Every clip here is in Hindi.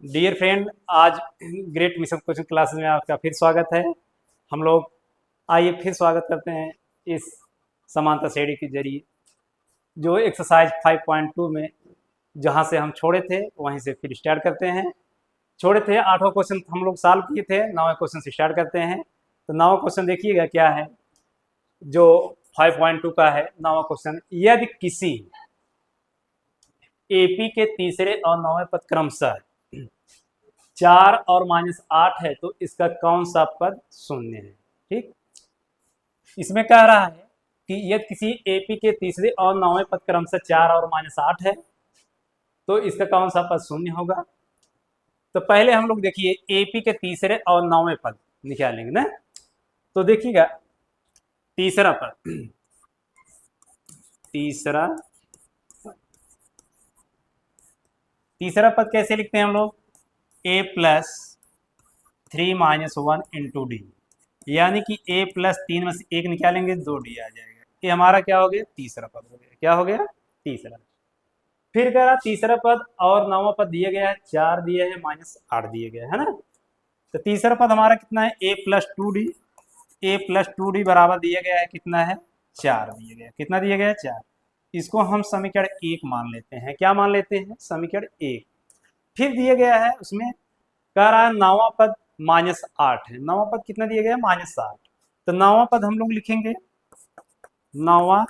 डियर फ्रेंड, आज ग्रेट मिशन कोचिंग क्लासेस में आपका फिर स्वागत है। हम लोग आइए फिर स्वागत करते हैं इस समांतर श्रेणी के जरिए जो एक्सरसाइज 5.2 में जहां से हम छोड़े थे वहीं से फिर स्टार्ट करते हैं। छोड़े थे 8वां क्वेश्चन हम लोग सॉल्व किए थे, 9वें क्वेश्चन से स्टार्ट करते हैं। तो 9वां क्वेश्चन देखिएगा क्या है जो 5.2 का है। 9वां क्वेश्चन, यदि किसी एपी के तीसरे और 9वें पद क्रमशः 4 और -8 है तो इसका कौन सा पद शून्य है। ठीक, इसमें कह रहा है कि यदि किसी एपी के तीसरे और 9वें पद क्रमशः 4 और -8 है तो इसका कौन सा पद शून्य होगा। तो पहले हम लोग देखिए एपी के तीसरे और 9वें पद निकालेंगे ना। तो देखिएगा तीसरा पद, तीसरा पद कैसे लिखते हैं हम लोग, a प्लस 3 - 1 इंटू डी, यानी कि a प्लस 3 में से 1 निकालेंगे 2d आ जाएगा। ये हमारा क्या हो गया, तीसरा पद हो गया। क्या हो गया, तीसरा। फिर कह रहा तीसरा पद और 9वां पद दिए गया है, 4 दिए है -8 दिए गए है ना। तो तीसरा पद हमारा कितना है, a plus 2d, a plus 2d बराबर दिया गया है कितना है, 4 दिए गया। कितना दिया गया है, 4। इसको हम समीकरण 1 मान लेते हैं। क्या मान लेते हैं, समीकरण 1। फिर दिया गया है उसमें कह रहा है 9वां पद -8 है। 9वां पद कितना दिया गया है, -8। तो 9वां पद हम लोग लिखेंगे 9वां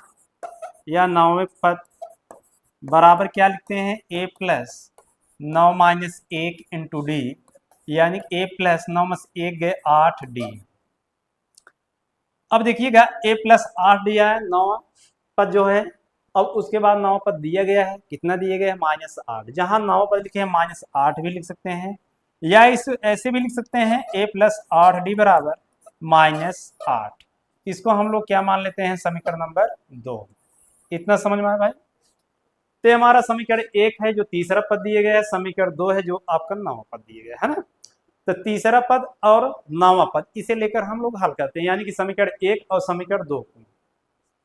या 9वें पद बराबर क्या लिखते हैं, a प्लस 9 - 1 इंटू डी, यानी a प्लस 9 में से 1 गए 8d। अब देखिएगा a प्लस 8d आया 9वां पद जो है। अब उसके बाद 9वां पद दिया गया है, कितना दिया गया है, -8। जहां 9वां पद लिखे हैं -8 भी लिख सकते हैं, या इस ऐसे भी लिख सकते हैं a प्लस 8d बराबर -8। इसको हम लोग क्या मान लेते हैं, समीकरण नंबर 2। इतना समझ में आया भाई। तो हमारा समीकरण 1 है जो तीसरा पद दिए गया है, समीकरण 2 है जो आपका 9वां पद दिए गया है ना। तो तीसरा पद और 9वां पद इसे लेकर हम लोग हल करते हैं, यानी कि समीकरण 1 और समीकरण 2 को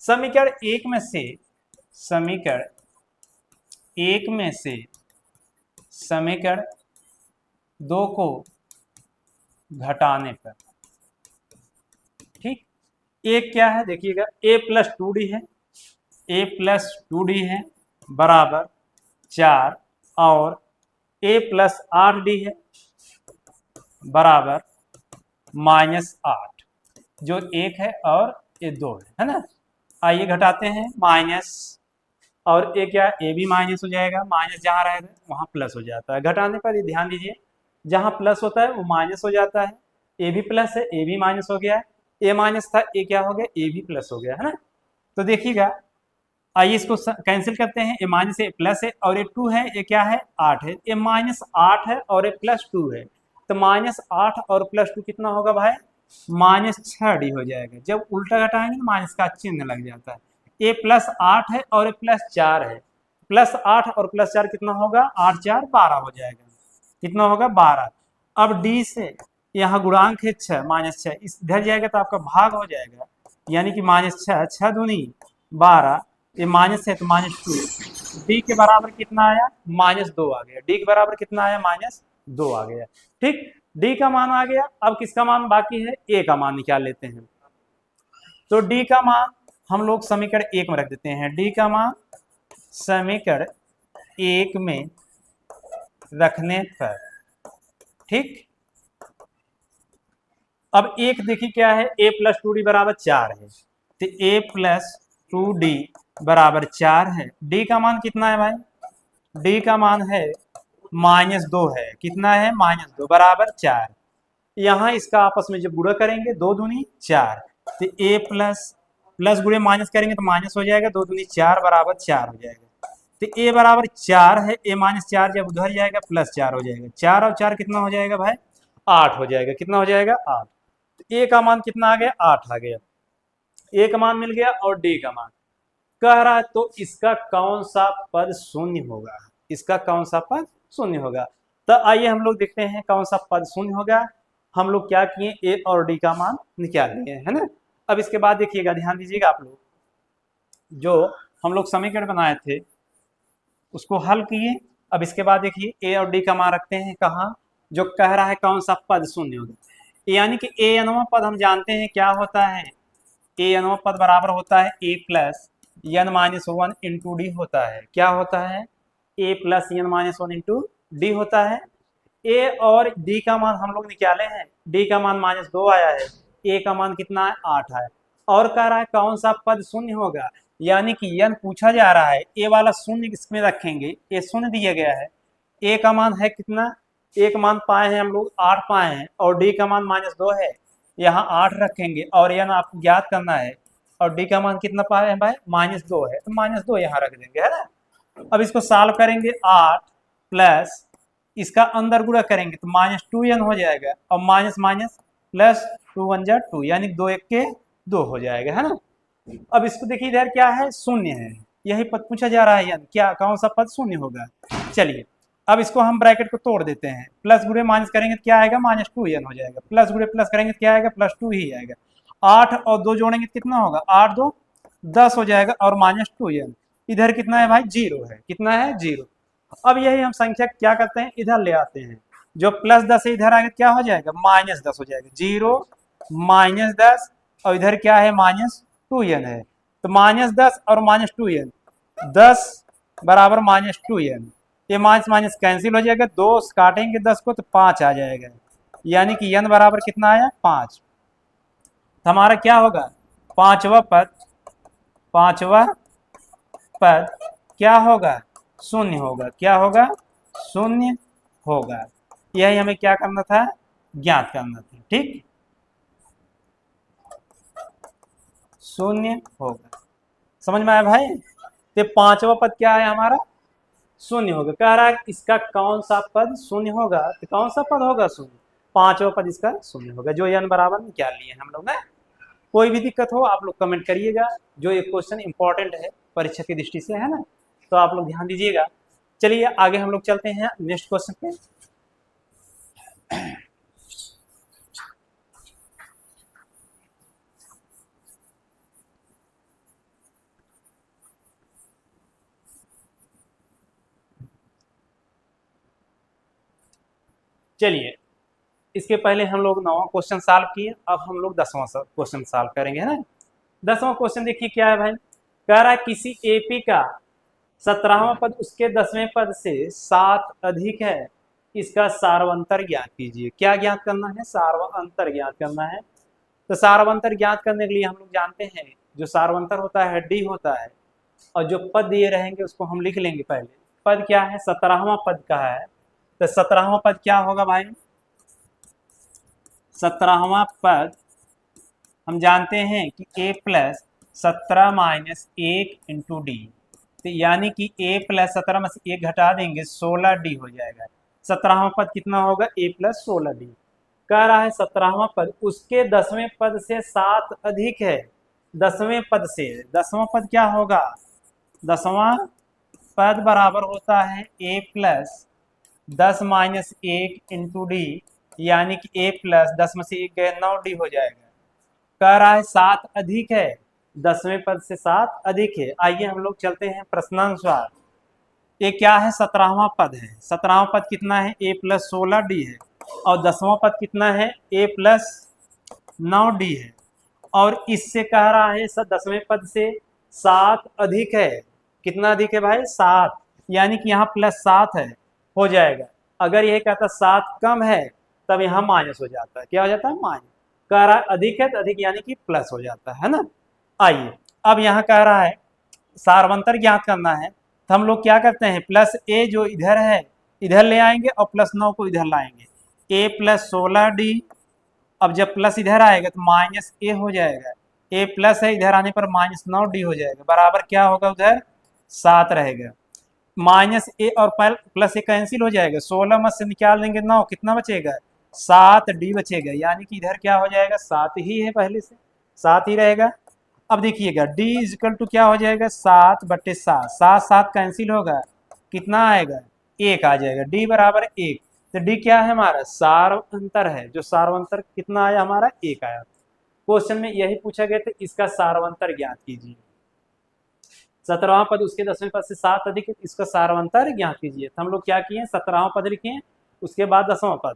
समीकरण 1 में से समीकरण 2 को घटाने पर, ठीक, एक क्या है देखिएगा, a प्लस 2d है, a प्लस 2d है बराबर 4, और a प्लस 8d है बराबर -8, जो 1 है और ये 2 है ना। आइए घटाते हैं, माइनस और ये क्या, ए भी माइनस हो जाएगा, माइनस जहाँ रहेगा वहाँ प्लस हो जाता है। घटाने पर ये ध्यान दीजिए, जहाँ प्लस होता है वो माइनस हो जाता है। ए भी प्लस है, ए भी माइनस हो गया, ए माइनस था, ए क्या हो गया, ए भी प्लस हो गया है ना। तो देखिएगा, आइए इसको कैंसिल करते हैं, ए माइनस ए प्लस है और ये 2 है, ये क्या है, 8 है। ये -8 है और ये +2 है, तो -8 और +2 कितना होगा भाई, -6d हो जाएगा। जब उल्टा घटाएंगे तो माइनस का चिन्ह लग जाता है। ए प्लस 8 है और ए +4 है, +8 और +4 कितना होगा, 8 4 12 हो जाएगा। कितना होगा, 12। अब डी से यहाँ गुणांक है 6, -6 इस इधर जाएगा तो आपका भाग हो जाएगा, यानी कि -6, 6 दूनी 12, ये माइनस है तो -2। डी के बराबर कितना आया, -2 आ गया। डी के बराबर कितना आया, -2 आ गया। ठीक, डी का मान आ गया। अब किसका मान बाकी है, ए का मान निकाल लेते हैं। तो डी का मान हम लोग समीकरण 1 में रख देते हैं। डी का मान समीकरण 1 में रखने पर, ठीक। अब एक देखिए क्या है, a प्लस 2d बराबर 4 है, तो a प्लस 2d बराबर 4 है। d का मान कितना है भाई, d का मान है -2 है। कितना है, -2 बराबर 4। यहाँ इसका आपस में जब गुणा करेंगे 2 दूनी 4, तो a प्लस प्लस गुणे माइनस करेंगे तो माइनस हो जाएगा, 2 दूनी 4 बराबर 4 हो जाएगा। तो a बराबर 4 है, a -4 जब उधर जाएगा +4 हो जाएगा। 4 और 4 कितना हो जाएगा भाई, 8 हो जाएगा। कितना हो जाएगा, 8। तो a का मान कितना आ गया, 8 आ गया। a का मान मिल गया और d का मान कह रहा है, तो इसका कौन सा पद शून्य होगा, इसका कौन सा पद शून्य होगा। तो आइए हम लोग देखते हैं कौन सा पद शून्य होगा। हम लोग क्या किए, a और d का मान निकाल लिए है ना। अब इसके बाद देखिएगा, ध्यान दीजिएगा आप लोग, जो हम लोग समीकरण बनाए थे उसको हल किए अब इसके बाद देखिए ए और डी का मान रखते हैं कहाँ, जो कह रहा है कौन सा पद शून्य होगा, यानी कि ए एनवा पद हम जानते हैं क्या होता है, ए एनवा पद बराबर होता है A plus N minus one into D होता है। क्या होता है, A plus N minus one into D होता है। ए और डी का मान हम लोग निकाले हैं, डी का मान -2 आया है, ए का मान कितना है 8 है, और कह रहा है कौन सा पद शून्य होगा, यानी कि यन पूछा जा रहा है ए वाला शून्य किसमें रखेंगे, ए शून्य दिया गया है, ए का मान है कितना, ए का मान पाए हैं हम लोग 8 पाए हैं, और डी का मान -2 है, यहाँ 8 रखेंगे और यन आपको ज्ञात करना है, और डी का मान कितना पाए हैं भाई -2 है, तो -2 यहाँ रख देंगे, है ना। अब इसको सॉल्व करेंगे, 8 प्लस इसका अंदर गुणा करेंगे तो -2n हो जाएगा, और माइनस माइनस प्लस 2 1 जा 2, यानी 2 1 के 2 हो जाएगा, है ना। अब इसको देखिए इधर क्या है, शून्य है, यही पद पूछा जा रहा है, यानी क्या कौन सा पद शून्य होगा। चलिए अब इसको हम ब्रैकेट को तोड़ देते हैं, प्लस गुणे माइनस करेंगे तो क्या आएगा -2n हो जाएगा, प्लस गुणे प्लस करेंगे तो क्या आएगा +2 ही आएगा, 8 और 2 जोड़ेंगे तो कितना होगा, 8 2 10 हो जाएगा, और -2n इधर कितना है भाई 0 है, कितना है 0। अब यही हम संख्या क्या करते हैं, इधर ले आते हैं, जो +10 है इधर आगे क्या हो जाएगा -10 हो जाएगा, 0 -10 और इधर क्या है -2n है, तो -10 और -2n 10 बराबर -2n, ये माइनस माइनस कैंसिल हो जाएगा, 2 काटेंगे 10 को तो 5 आ जाएगा, यानी कि n बराबर कितना आया 5। तो हमारा क्या होगा, पांचवा पद क्या होगा, शून्य होगा, क्या होगा शून्य होगा। यही हमें क्या करना था, ज्ञात करना था, ठीक, शून्य होगा, समझ में आया भाई। तो पांचवा पद क्या है हमारा, शून्य होगा, कह रहा है इसका कौन सा पद शून्य होगा, तो कौन सा पद होगा शून्य, पांचवा पद इसका शून्य होगा, जो n बराबर निकाल लिए हम लोग ने। कोई भी दिक्कत हो आप लोग कमेंट करिएगा, जो ये क्वेश्चन इंपॉर्टेंट है परीक्षा की दृष्टि से, है ना, तो आप लोग ध्यान दीजिएगा। चलिए आगे हम लोग चलते हैं नेक्स्ट क्वेश्चन पे। चलिए इसके पहले हम लोग 9वां क्वेश्चन सॉल्व किए, अब हम लोग 10वां क्वेश्चन सॉल्व करेंगे, है ना। 10वां क्वेश्चन देखिए क्या है भाई, कह रहा है किसी एपी का 17वां पद उसके 10वें पद से 7 अधिक है, इसका सार्वंतर ज्ञात कीजिए। क्या ज्ञात करना है, सार्वंतर ज्ञात करना है। तो सार्वंतर ज्ञात करने के लिए हम लोग जानते हैं जो सार्वंतर होता है डी होता है, और जो पद दिए रहेंगे उसको हम लिख लेंगे। पहले पद क्या है, 17वां पद का है, तो 17वां पद क्या होगा भाई, 17वां पद हम जानते हैं कि a plus 17 minus 1 into D, तो यानी कि a प्लस 17 में से 1 घटा देंगे 16d हो जाएगा। 17वां पद कितना होगा, a प्लस 16d। कह रहा है 17वां पद उसके 10वें पद से 7 अधिक है, 10वें पद से, 10वां पद क्या होगा, 10वां पद बराबर होता है a plus 10 minus 1 into D, यानी कि a प्लस 10 में से 1 गए 9d हो जाएगा। कह रहा है 7 अधिक है, 10वें पद से 7 अधिक है। आइए हम लोग चलते हैं प्रश्नानुसार। ये क्या है, 17वां पद है, 17वां पद कितना है, a प्लस 16d है, और 10वां पद कितना है, a प्लस 9d है, और इससे कह रहा है 10वें पद से 7 अधिक है। कितना अधिक है भाई, 7, यानी कि यहाँ +7 है, हो जाएगा। अगर यह कहता 7 कम है तब यहाँ माइनस हो जाता है, क्या हो जाता है माइनस। कह रहा है अधिक है तो अधिक यानी कि प्लस हो जाता है ना। आइए अब यहाँ कह रहा है सार्वंतर ज्ञात करना है, तो हम लोग क्या करते हैं, प्लस a जो इधर है इधर ले आएंगे और +9 को इधर लाएंगे, a प्लस 16d। अब जब प्लस इधर आएगा तो माइनस a हो जाएगा, a प्लस है इधर आने पर -9d हो जाएगा, बराबर क्या होगा उधर 7 रहेगा। माइनस a और प्लस a कैंसिल हो जाएगा, 16 में से निकाल देंगे 9, कितना बचेगा 7d बचेगा, यानी कि इधर क्या हो जाएगा 7 ही है, पहले से 7 ही रहेगा। अब देखिएगा d इक्वल टू क्या हो जाएगा 7/7, 7 7 कैंसिल होगा, कितना आएगा 1 आ जाएगा, d बराबर 1। तो d क्या है हमारा, सार्वंतर है, जो सार्वंतर कितना आया हमारा 1 आया। क्वेश्चन में यही पूछा गया था, इसका सार्वंतर ज्ञात कीजिए। 17वां पद उसके 10वें पद से 7 अधिक है, इसका सारवंतर ज्ञात कीजिए। तो हम लोग क्या किए, 17वां पद लिखे हैं, उसके बाद 10वां पद,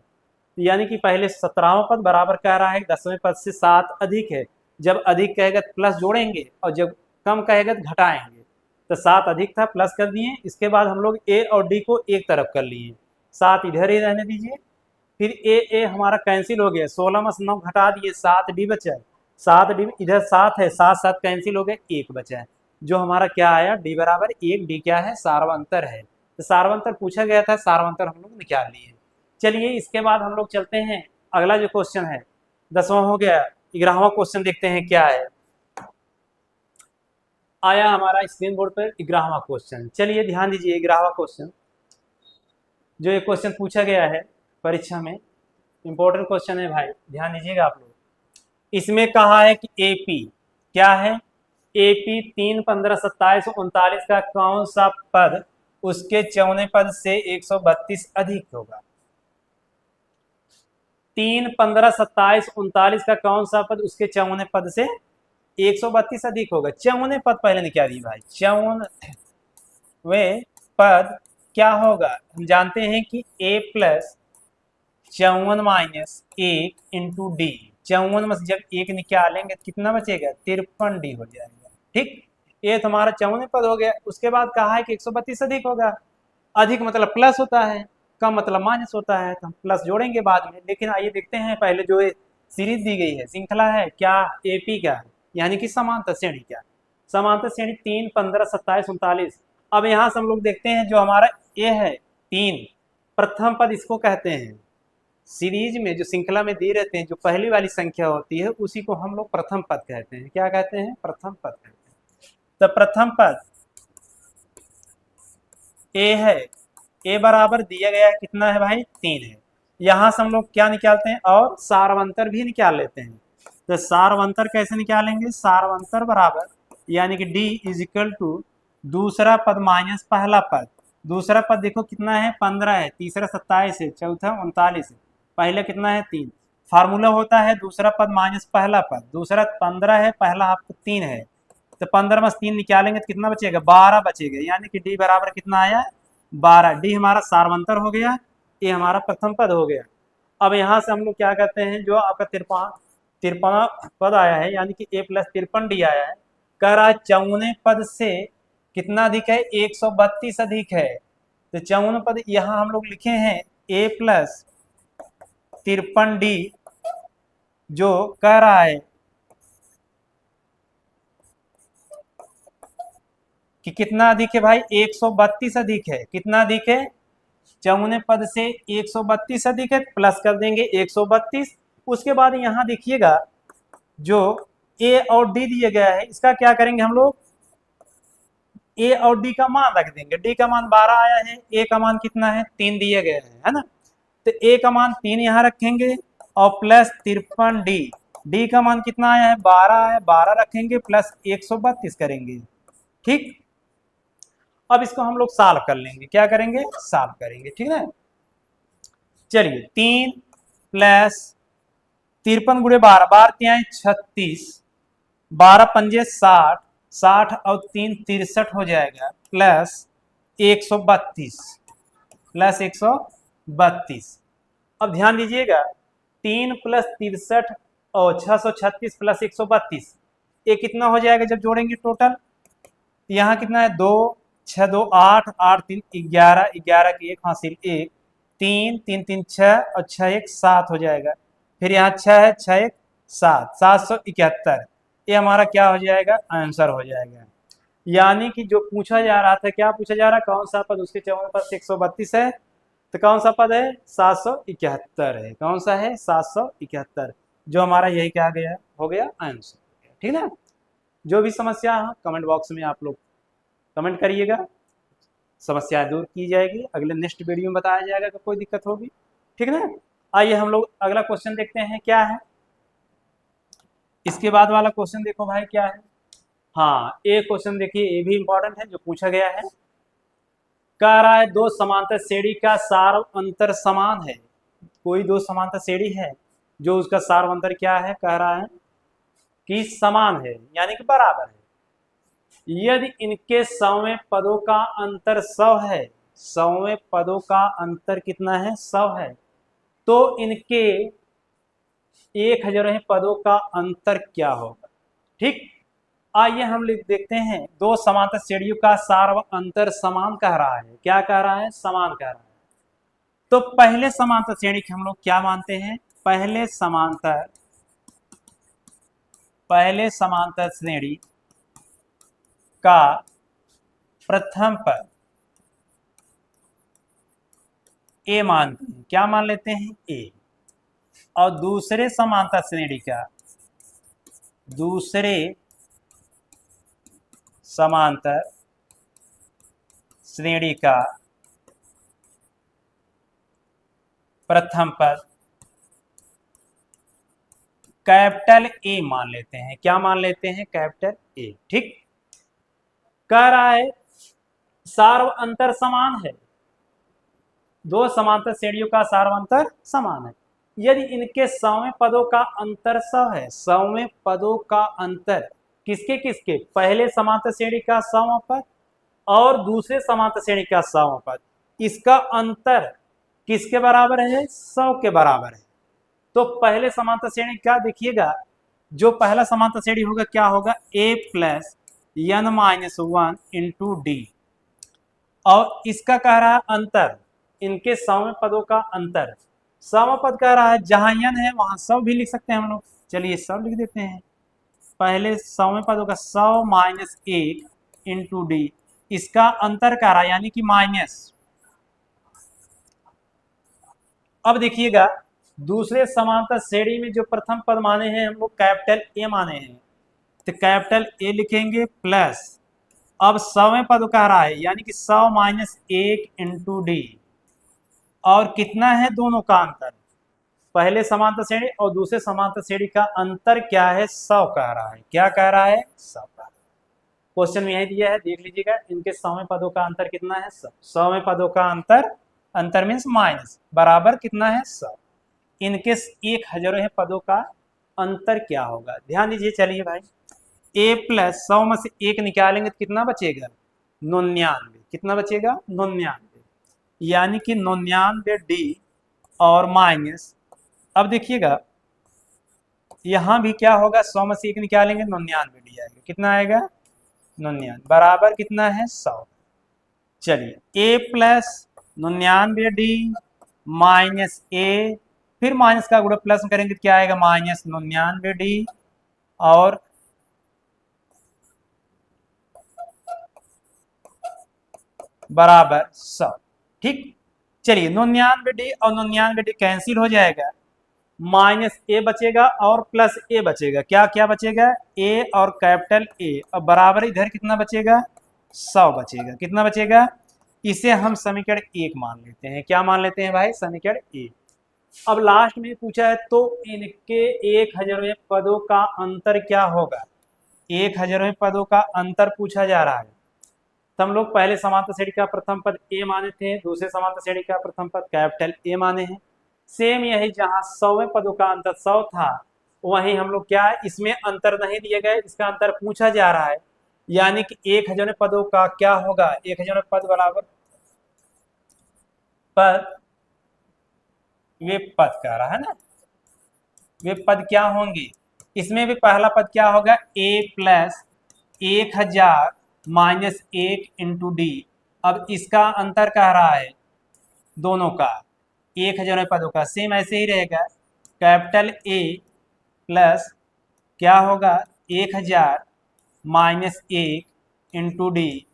यानी कि पहले 17वां पद बराबर कह रहा है 10वें पद से 7 अधिक है। जब अधिक कहेगा तो प्लस जोड़ेंगे और जब कम कहेगा तो घटाएंगे। तो 7 अधिक था, प्लस कर दिए। इसके बाद हम लोग ए और डी को एक तरफ कर लिए, 7 इधर ही रहने दीजिए। फिर ए हमारा कैंसिल हो गया, 16 में से 9 घटा दिए, 7 डी बचा है। 7 डी इधर 7 है, 7 7 कैंसिल हो गए, 1 बचा है। जो हमारा क्या आया, डी बराबर 1। डी क्या है, सार्वंतर है। तो सार्वंतर पूछा गया था, सार्वंतर हम लोग निकाल लिए। चलिए इसके बाद हम लोग चलते हैं, अगला जो क्वेश्चन है 10वां हो गया, 11वां क्वेश्चन देखते हैं क्या है। आया हमारा स्क्रीन बोर्ड पर 11वां क्वेश्चन। चलिए ध्यान दीजिए, 11वां क्वेश्चन जो ये क्वेश्चन पूछा गया है परीक्षा में, इंपॉर्टेंट क्वेश्चन है भाई, ध्यान दीजिएगा आप लोग। इसमें कहा है कि एपी क्या है, एपी 3, 15, 27, 39 का कौन सा पद उसके 54वें पद से 132 अधिक होगा। 3, 15, 27, 39 का कौन सा पद उसके 54वें पद से 132 अधिक होगा। 54वें पद पहले निकालिए भाई, 54वें पद क्या होगा। हम जानते हैं कि a plus 54 minus 1 into D. 54 में से जब 1 निकालेंगे तो कितना बचेगा, 53 डी हो जाएगा। ठीक, ये तुम्हारा 54वें पद हो गया। उसके बाद कहा है कि 132 अधिक होगा। अधिक मतलब प्लस होता है, कम मतलब माइनस होता है, तो हम प्लस जोड़ेंगे बाद में। लेकिन आइए देखते हैं पहले जो सीरीज दी गई है, श्रृंखला है क्या, एपी का है, यानी कि समांतर श्रेणी क्या, समांतर श्रेणी 3, 15, 27, 39। अब यहाँ से हम लोग देखते हैं जो हमारा ए है 3, प्रथम पद इसको कहते हैं। सीरीज में जो श्रृंखला में दे रहते हैं, जो पहली वाली संख्या होती है उसी को हम लोग प्रथम पद कहते हैं। क्या कहते हैं, प्रथम पद कहते हैं। तो प्रथम पद ए है, ए बराबर दिया गया है कितना है भाई, 3 है। यहां से हम लोग क्या निकालते हैं, और सारवंतर भी निकाल लेते हैं। तो सारवंतर कैसे निकालेंगे, सारवंतर बराबर यानी कि डी इज इक्वल टू दूसरा पद माइनस पहला पद। दूसरा पद देखो कितना है, 15 है, तीसरा 27 है, चौथा 39 है, पहला कितना है 3। फार्मूला होता है दूसरा पद माइनस पहला पद। दूसरा 15 है, पहला आपको 3 है, तो 15 में 3 निकालेंगे तो कितना बचेगा, 12 बचेगा। यानी कि डी बराबर कितना आया, 12। डी हमारा सारवंतर हो गया, ये हमारा प्रथम पद हो गया। अब यहाँ से हम लोग क्या कहते हैं, जो आपका 53वां पद आया है, यानी कि ए प्लस 53 डी आया है, कह रहा है 54वें पद से कितना अधिक है, 132 अधिक है। तो 54वां पद यहाँ हम लोग लिखे हैं ए प्लस 53 डी, जो कह रहा है कि कितना अधिक है भाई, 132 अधिक है। कितना अधिक है, 54वें पद से 132 अधिक है, प्लस कर देंगे 132। उसके बाद यहां देखिएगा जो ए और डी दिया गया है, इसका क्या करेंगे हम लोग, ए और डी का मान रख देंगे। डी का मान 12 आया है, ए का मान कितना है, 3 दिया गया है ना। तो ए का मान 3 यहाँ रखेंगे और प्लस 53 डी, डी का मान कितना आया है, 12 आया, 12 रखेंगे प्लस 132 करेंगे। ठीक, अब इसको हम लोग सॉल्व कर लेंगे। क्या करेंगे, सॉल्व करेंगे, ठीक है। चलिए 3 प्लस 53 गुणे 12, 12 3 36, 12 पंजे 60, 60 और 3 63 हो जाएगा, प्लस 132, प्लस 132। अब ध्यान दीजिएगा, 3 प्लस 63 और 636 प्लस 132, ये कितना हो जाएगा जब जोड़ेंगे टोटल। यहाँ कितना है, 2 6 2 8, 8 3 11, 11 की 1 हासिल 1, 3 3 3 6 और 6 1 7 हो जाएगा। फिर यहाँ 6 है, 6 1 7, 771। ये हमारा क्या हो जाएगा, आंसर हो जाएगा। यानी कि जो पूछा जा रहा था, क्या पूछा जा रहा है, कौन सा पद उसके 54 पद से 132 है, तो कौन सा पद है, 771 है। कौन सा है, 771, जो हमारा यही क्या गया, हो गया आंसर, ठीक है। जो भी समस्या है कमेंट बॉक्स में आप लोग कमेंट करिएगा, समस्या दूर की जाएगी, अगले नेक्स्ट वीडियो में बताया जाएगा कि कोई दिक्कत होगी, ठीक है ना। आइए हम लोग अगला क्वेश्चन देखते हैं क्या है। इसके बाद वाला क्वेश्चन देखो भाई क्या है। हाँ, ये क्वेश्चन देखिए, ये भी इंपॉर्टेंट है, जो पूछा गया है। कह रहा है दो समांतर श्रेणी का सार्वंतर समान है। कोई दो समांतर श्रेणी है जो उसका सार्वंतर क्या है, कह रहा है कि समान है, यानी कि बराबर है। यदि इनके 100वें पदों का अंतर 100 है, 100वें पदों का अंतर कितना है, 100 है, तो इनके 1000वें पदों का अंतर क्या होगा। ठीक, आइए हम लिख देखते हैं। दो समांतर श्रेणियों का सार व अंतर समान कह रहा है। क्या कह रहा है, समान कह रहा है। तो पहले समांतर श्रेणी के हम लोग क्या मानते हैं, पहले समांतर श्रेणी का प्रथम पद ए मानते हैं। क्या मान लेते हैं, ए। और दूसरे समांतर श्रेणी का प्रथम पद कैपिटल ए मान लेते हैं। क्या मान लेते हैं, कैपिटल ए। ठीक, कह रहा है सार व अंतर समान है, दो समांतर श्रेणियों का सार व अंतर समान है। यदि इनके 100वें पदों का अंतर 100 है, 100वें पदों का अंतर किसके किसके, पहले समांतर श्रेणी का 100वां पद और दूसरे समांतर श्रेणी का 100वां पद, इसका अंतर किसके बराबर है, 100 के बराबर है। तो पहले समांतर श्रेणी क्या देखिएगा, जो पहला समांतर श्रेणी होगा क्या होगा, a plus n minus 1 into D. और इसका कह रहा है अंतर, इनके 100वें पदों का अंतर। 100वां पद कह रहा है, जहां n है वहां 100 भी लिख सकते हैं हम लोग। चलिए 100 लिख देते हैं। पहले 100वें पदों का 100 माइनस 1 इंटू डी, इसका अंतर कह रहा है यानी कि माइनस। अब देखिएगा दूसरे समांतर श्रेणी में जो प्रथम पद माने हैं हम लोग कैपिटल ए माने हैं, तो कैपिटल ए लिखेंगे प्लस, अब 100वें पद कह रहा है यानी कि 100 माइनस 1 इंटू डी, और कितना है दोनों का अंतर, पहले समांतर श्रेणी और दूसरे समांतर श्रेणी का अंतर क्या है, 100 कह रहा है। क्या कह रहा है, 100 कह रहा है। क्वेश्चन में यही दिया है, देख लीजिएगा। इनके 100वें पदों का अंतर कितना है, 100। 100वें पदों का अंतर मीन्स माइनस, बराबर कितना है, 100। इनके 1000वें पदों का अंतर क्या होगा, ध्यान दीजिए। चलिए भाई, a प्लस 100 में से 1 निकालेंगे तो कितना बचेगा, 99। कितना बचेगा, 99, यानी कि 99 डी और माइनस। अब देखिएगा यहां भी क्या होगा, 100 में से 1 निकालेंगे 99 डी आएगा। कितना आएगा, 99 बराबर कितना है, 100। चलिए a plus 99 D minus a, फिर माइनस का गुणा प्लस में करेंगे तो क्या आएगा, माइनस 99 डी और बराबर 100। ठीक, चलिए 99 डी और 99 डी कैंसिल हो जाएगा, माइनस ए बचेगा और प्लस ए बचेगा। क्या क्या बचेगा, ए और कैपिटल ए, और बराबर इधर कितना बचेगा, 100 बचेगा। कितना बचेगा, इसे हम समीकरण 1 मान लेते हैं। क्या मान लेते हैं भाई, समीकरण 1। अब लास्ट में पूछा है तो इनके 1000वें पदों का अंतर क्या होगा, 1000वें पदों का अंतर पूछा जा रहा है। तो हम लोग पहले समांतर श्रेणी का प्रथम पद ए माने थे, दूसरे समांतर श्रेणी का प्रथम पद कैपिटल ए माने हैं। सेम यही, जहां 100वें पदों का अंतर 100 था, वहीं हम लोग क्या है, इसमें अंतर नहीं दिए गए, इसका अंतर पूछा जा रहा है। यानी कि 1000वें पदों का क्या होगा, 1000वें पद बराबर पद, वे पद कह रहा है ना, वे पद क्या होंगे। इसमें भी पहला पद क्या होगा, a plus 1000 minus 1 into D. अब इसका अंतर कह रहा है दोनों का, 1000वें पदों का, सेम ऐसे ही रहेगा, कैपिटल ए प्लस क्या होगा, 1000 माइनस 1 इंटू डी।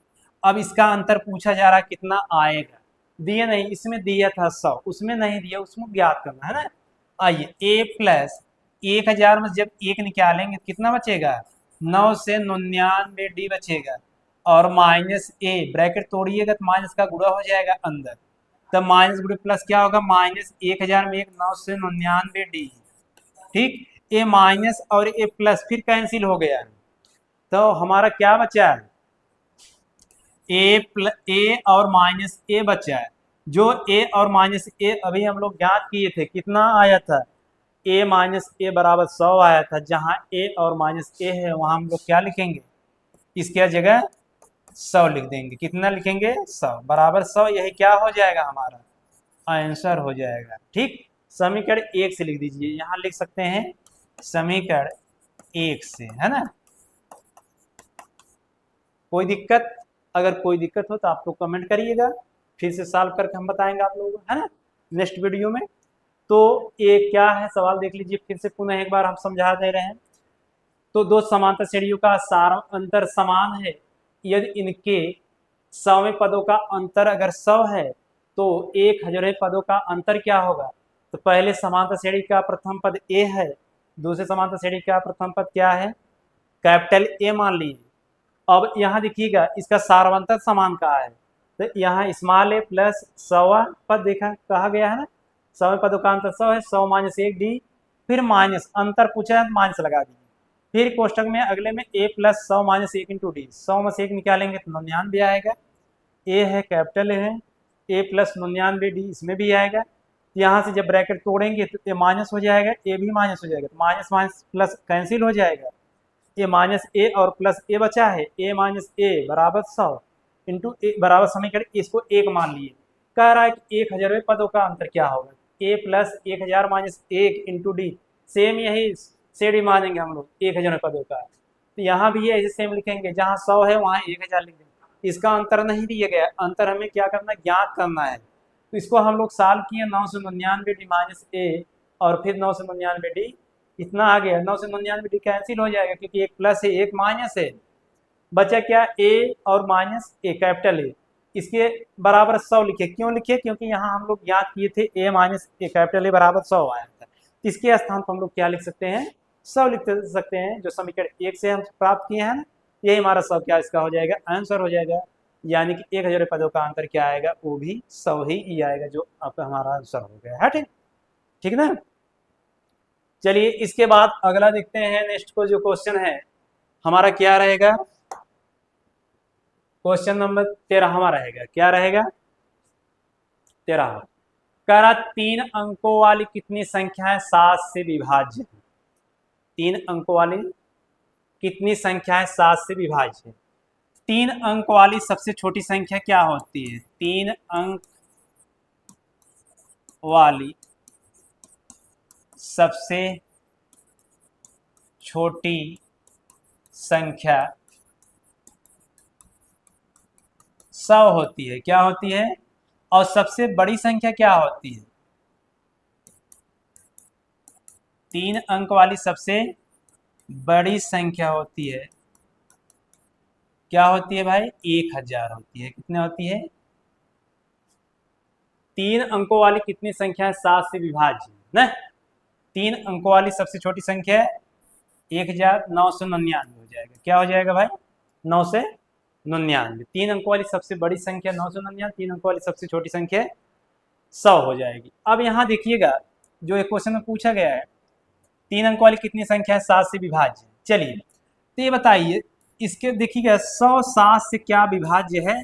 अब इसका अंतर पूछा जा रहा है कितना आएगा, दिया नहीं, इसमें दिया था 100, उसमें नहीं दिया, उसमें ज्ञात करना है ना। आइए a प्लस 1000 में जब 1 निकालेंगे कितना बचेगा, 9 से 99 डी बचेगा, और माइनस a, ब्रैकेट तोड़िएगा तो माइनस का गुणा हो जाएगा अंदर, तब माइनस गुणे प्लस क्या होगा, माइनस 1000 में 1 9 से 99 डी। ठीक, ए माइनस और ए प्लस फिर कैंसिल हो गया, तो हमारा क्या बचा है, ए और माइनस ए बचा है। जो ए और माइनस ए अभी हम लोग ज्ञात किए थे, कितना आया था, ए माइनस ए बराबर 100 आया था। जहां ए और माइनस ए है वहां हम लोग क्या लिखेंगे, इसके जगह 100 लिख देंगे। कितना लिखेंगे? 100 बराबर 100। यही क्या हो जाएगा? हमारा आंसर हो जाएगा। ठीक, समीकरण 1 से लिख दीजिए। यहाँ लिख सकते हैं समीकरण 1 से, है ना। कोई दिक्कत? अगर कोई दिक्कत हो तो आप लोग कमेंट करिएगा, फिर से सॉल्व करके हम बताएंगे आप लोगों को, है ना, नेक्स्ट वीडियो में। तो ये क्या है सवाल देख लीजिए फिर से पुनः एक बार हम समझा दे रहे हैं। तो दो समांतर श्रेणियों का सार अंतर समान है यदि इनके 100वें पदों का अंतर अगर 100 है तो 1000वें पदों का अंतर क्या होगा? तो पहले समांतर श्रेणी का प्रथम पद ए है, दूसरे समांतर श्रेणी का प्रथम पद क्या है? कैपिटल ए मान लीजिए। अब यहाँ देखिएगा इसका सारवंतर समान कहा है, तो यहाँ स्मॉल ए प्लस 100वां पद देखा कहा गया है ना। 100वें पदों का अंतर 100 है, 100 माइनस 1 डी, फिर माइनस अंतर पूछा है माइनस लगा दीजिए, फिर कोष्टक में अगले में a plus 100 minus 1 into D. 100 में से 1 निकालेंगे तो 99 आएगा। a है कैपिटल है, a प्लस 99 डी इसमें भी आएगा। यहाँ से जब ब्रैकेट तोड़ेंगे तो ये माइनस हो जाएगा, a भी माइनस हो जाएगा, तो माइनस माइनस प्लस कैंसिल हो जाएगा। ये माइनस a और प्लस a बचा है, a माइनस a बराबर 100 इंटू ए बराबर समीकरण इसको 1 मान लिए। कह रहा है कि 1000वें पदों का अंतर क्या होगा? a plus 1000 minus 1 into D, same यही सेडी मानेंगे हम लोग 1000 पदों का। तो यहाँ भी ऐसे सेम लिखेंगे, जहाँ 100 है वहाँ 1000 लिख देंगे। इसका अंतर नहीं दिया गया, अंतर हमें क्या करना है? ज्ञात करना है। तो इसको हम लोग सॉल्व किए, 999 डी माइनस ए और फिर 999 डी इतना आ गया। 999 डी कैंसिल हो जाएगा क्योंकि एक प्लस है एक माइनस है, बचा क्या? ए और माइनस ए कैपिटल ए, इसके बराबर 100 लिखे। क्यों लिखे? क्योंकि यहाँ हम लोग ज्ञात किए थे ए माइनस ए कैपिटल ए बराबर 100 आया था। इसके स्थान पर हम लोग क्या लिख सकते हैं? 100 लिख सकते हैं, जो समीकरण 1 से हम प्राप्त किए हैं ना, यही हमारा 100 क्या इसका हो जाएगा? आंसर हो जाएगा। यानी कि 1000 पदों का अंतर क्या आएगा? वो भी 100 ही आएगा, जो आपका हमारा आंसर हो गया है। ठीक, ठीक ना। चलिए इसके बाद अगला देखते हैं, नेक्स्ट को जो क्वेश्चन है हमारा क्या रहेगा? क्वेश्चन नंबर 13वां रहेगा। क्या रहेगा? 13वां। कह रहा 3 अंकों वाली कितनी संख्या है 7 से विभाज्य है? 3 अंकों वाली कितनी संख्या है 7 से विभाज्य है? 3 अंक वाली सबसे छोटी संख्या क्या होती है? 3 अंक वाली सबसे छोटी संख्या 100 होती है। क्या होती है? और सबसे बड़ी संख्या क्या होती है? 3 अंक वाली सबसे बड़ी संख्या होती है, क्या होती है भाई? 1000 होती है। कितने होती है? 3 अंकों वाली कितनी संख्या है 7 से विभाज्य ना? 3 अंकों वाली सबसे छोटी संख्या 1999 हो जाएगा। क्या हो जाएगा भाई? 9 से 99। 3 अंकों वाली सबसे बड़ी संख्या 999, 3 अंकों वाली सबसे छोटी संख्या 100 हो जाएगी। अब यहाँ देखिएगा जो एक क्वेश्चन में पूछा गया है, 3 अंकों वाली कितनी संख्या है 7 से विभाज्य। चलिए तो ये बताइए, इसके देखिएगा 100 7 से क्या विभाज्य है?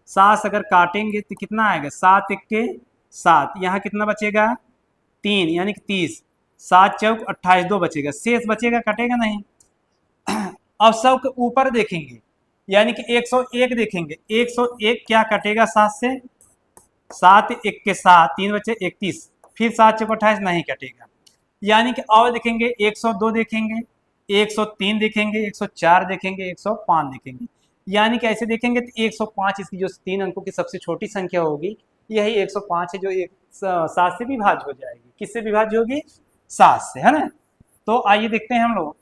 7 अगर काटेंगे तो कितना आएगा? 7 1 के 7, यहाँ कितना बचेगा? 3 यानी कि 30, 7 चौक 28, 2 बचेगा, शेष बचेगा, कटेगा नहीं। अब 100 के ऊपर देखेंगे यानी कि 101 देखेंगे, 101 क्या कटेगा 7 से? 7 1 के 7, 3 बचे 31, फिर 7 चौक 28 नहीं कटेगा। यानी कि और देखेंगे 102 देखेंगे, 103 देखेंगे, 104 देखेंगे, 105 देखेंगे। यानी कि ऐसे देखेंगे तो 105 इसकी जो 3 अंकों की सबसे छोटी संख्या होगी, यही 105 है, जो 7 से विभाज्य हो जाएगी। किससे विभाज्य होगी? 7 से, है ना। तो आइए देखते हैं हम लोग,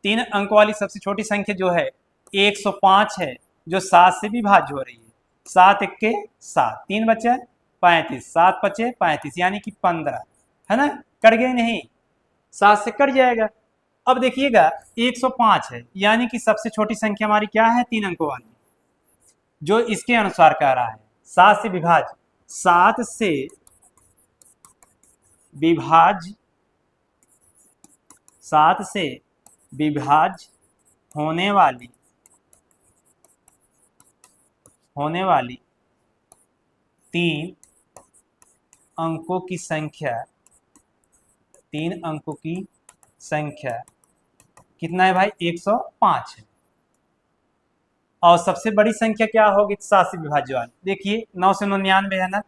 3 अंक वाली सबसे छोटी संख्या जो है 105 है, जो 7 से विभाज्य हो रही है। 7 1 के 7, 3 बचे 35, 7 बचे 35 यानी कि 15, है ना। कट गए नहीं, 7 से कट जाएगा। अब देखिएगा 105 है, यानी कि सबसे छोटी संख्या हमारी क्या है? 3 अंकों वाली, जो इसके अनुसार कह रहा है 7 से विभाज्य। 7 से विभाज्य, 7 से विभाज्य होने वाली 3 अंकों की संख्या, 3 अंकों की संख्या कितना है भाई? 105 है। और सबसे बड़ी संख्या क्या होगी 7 से विभाज्य वाली। देखिए 9 से 99 है ना,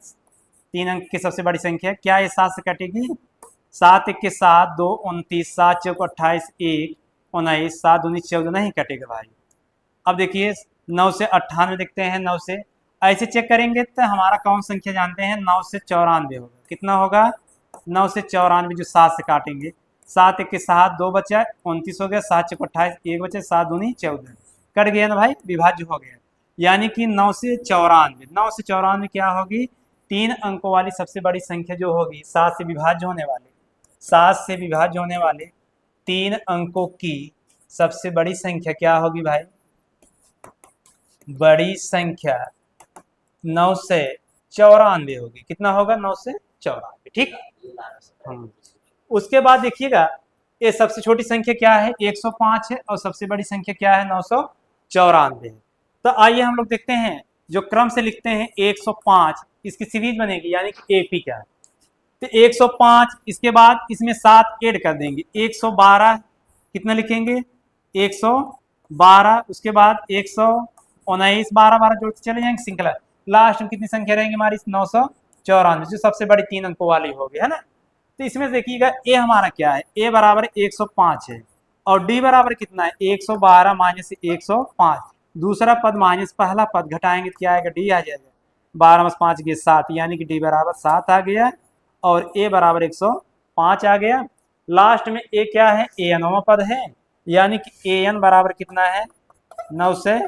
3 अंक की सबसे बड़ी संख्या, क्या ये 7 से कटेगी? 7 1 के 7, 2 29, 7 चौक 28, 1 19, 7 दूनी 14, नहीं कटेगा भाई। अब देखिए 9 से 98 देखते हैं, 9 से ऐसे चेक करेंगे तो हमारा कौन संख्या जानते हैं, 9 से 94 होगा। कितना होगा? 9 से 94 जो 7 से काटेंगे, 7 1 के 7, 2 बचा 29 हो गया, 7 चौक 28, 1 बचे, 7 दूनी 14, कट गया ना भाई, विभाज्य हो गया। यानी कि 9 से 94, 9 से 94 क्या होगी? 3 अंकों वाली सबसे बड़ी संख्या जो होगी 7 से विभाज्य होने वाले, 7 से विभाज्य होने वाले 3 अंकों की सबसे बड़ी संख्या क्या होगी भाई? बड़ी संख्या 9 से 94 होगी। कितना होगा? 9 से 94, ठीक। उसके बाद देखिएगा ये सबसे छोटी संख्या क्या है? 105 है, और सबसे बड़ी संख्या क्या है? 994 है। तो आइए हम लोग देखते हैं, जो क्रम से लिखते हैं 105, इसकी सीरीज बनेगी, यानी कि एपी क्या है। तो 105, इसके बाद इसमें 7 ऐड कर देंगे, 112, कितना लिखेंगे? 112, उसके बाद 119, 12 12 जोड़ते चले जाएंगे श्रृंखला, लास्ट में कितनी संख्या रहेंगी हमारी? 994, जो सबसे बड़ी 3 अंकों वाली होगी, है ना। तो इसमें देखिएगा ए हमारा क्या है? ए बराबर 105 है, और डी बराबर कितना है? 112 माइनस 105, दूसरा पद माइनस पहला पद, घटाएंगे क्या आएगा? डी आ जाएगा, 12 में 5 गए 7, यानी कि डी बराबर 7 आ गया, और ए बराबर 105 आ गया। लास्ट में ए क्या है? ए एनवा पद है, यानी कि ए एन बराबर कितना है? 9 से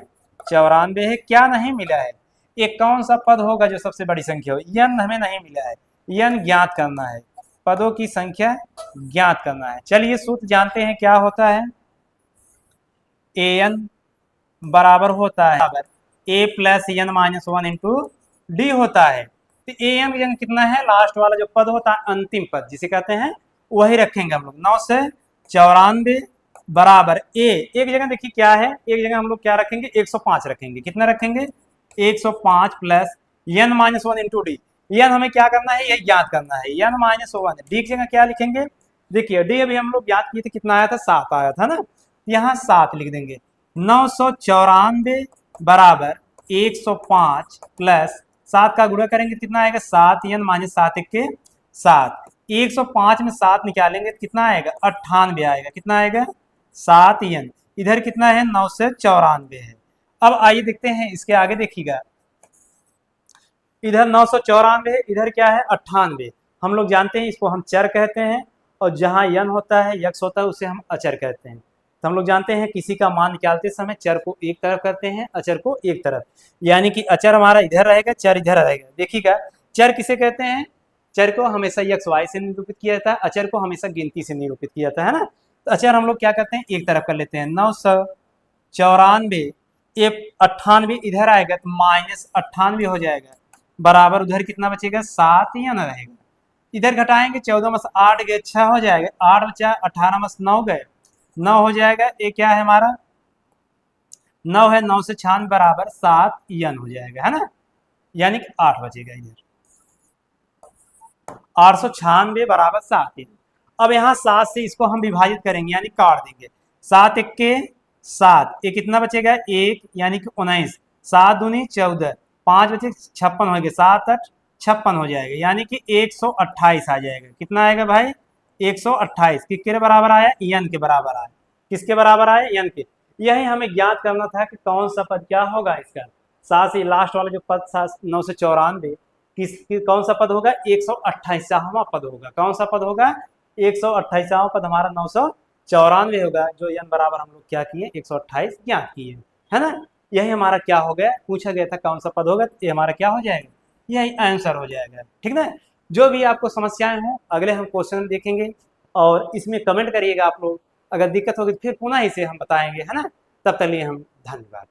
94 है। क्या नहीं मिला है? एक कौन सा पद होगा जो सबसे बड़ी संख्या हो? यन हमें नहीं मिला है, यन ज्ञात करना है, पदों की संख्या ज्ञात करना है। चलिए सूत्र जानते हैं, क्या होता है? ए एन बराबर होता है A plus N minus 1 into D होता है। तो ए एन कितना है? लास्ट वाला जो पद होता है, अंतिम पद जिसे कहते हैं, वही रखेंगे हम लोग। 9 से 94 बराबर ए, एक जगह देखिए क्या है, एक जगह हम लोग क्या रखेंगे? 105 रखेंगे। कितना रखेंगे? 105 plus N minus 1 into d. N हमें क्या करना है? यह याद करना है, एन माइनस 1। डी की जगह क्या लिखेंगे? देखिए डी अभी हम लोग याद किए थे, कितना आया था? 7 आया था ना, यहाँ 7 लिख देंगे। 994 बराबर 105 प्लस 7 का गुणा करेंगे, कितना आएगा? 7 एन माइनस 7 1 के 7, 105 में 7 निकालेंगे तो कितना आएगा? 98 आएगा। कितना आएगा? 7 एन। इधर कितना है? 9 से 94 है। अब आइए देखते हैं इसके आगे, देखिएगा इधर 994 है, इधर क्या है? 98। हम लोग जानते हैं इसको हम चर कहते हैं, और जहाँ यन होता है, यक्स होता है, उसे हम अचर कहते हैं। तो हम लोग जानते हैं किसी का मान निकालते समय चर को एक तरफ करते हैं, अचर को एक तरफ, यानी कि अचर हमारा इधर रहेगा, चर इधर रहेगा। देखिएगा चर किसे कहते हैं? चर को हमेशा एक्स वाई से निरूपित किया जाता है, अचर को हमेशा गिनती से निरूपित किया जाता है ना। तो अचर हम लोग क्या करते हैं? एक तरफ कर लेते हैं। 994, 98 इधर आएगा तो माइनस 98 हो जाएगा, बराबर उधर कितना बचेगा? 7 या ना रहेगा। इधर घटाएंगे, 14 में 8 गए 6 हो जाएगा, 8 बचा, 18 में 9 गए 9 हो जाएगा। ये क्या है हमारा? 9 है, 9 से 96 बराबर 7 यन हो जाएगा, है ना, यानी कि 8 बचेगा इधर, 896 बराबर 7 यन। अब यहाँ 7 से इसको हम विभाजित करेंगे, यानी काट देंगे। 7 1 के 7, ये कितना बचेगा? 1, यानी कि 19, 7 दूनी 14, 5 बचे 56 हो गए, 7 8 56 हो जाएगा, यानी कि 128 आ जाएगा। कितना आएगा भाई? 128। किसके बराबर आया? एन के बराबर आया। किसके बराबर आया? एन के। यही हमें ज्ञात करना था कि कौन सा पद क्या होगा इसका। 7 से लास्ट वाला जो पद 9 से 94, कौन सा पद होगा? 128वां पद होगा। कौन सा पद होगा? 128वां पद हमारा 994 होगा, जो एन बराबर हम लोग क्या किए? 128 ज्ञात किए, है ना। यही हमारा क्या हो गया? पूछा गया था कौन सा पद होगा, ये हमारा क्या हो जाएगा? यही आंसर हो जाएगा, ठीक ना। जो भी आपको समस्याएं हों, अगले हम क्वेश्चन देखेंगे, और इसमें कमेंट करिएगा आप लोग। अगर दिक्कत होगी तो फिर पुनः इसे हम बताएंगे, है ना। तब तक लिए हम धन्यवाद।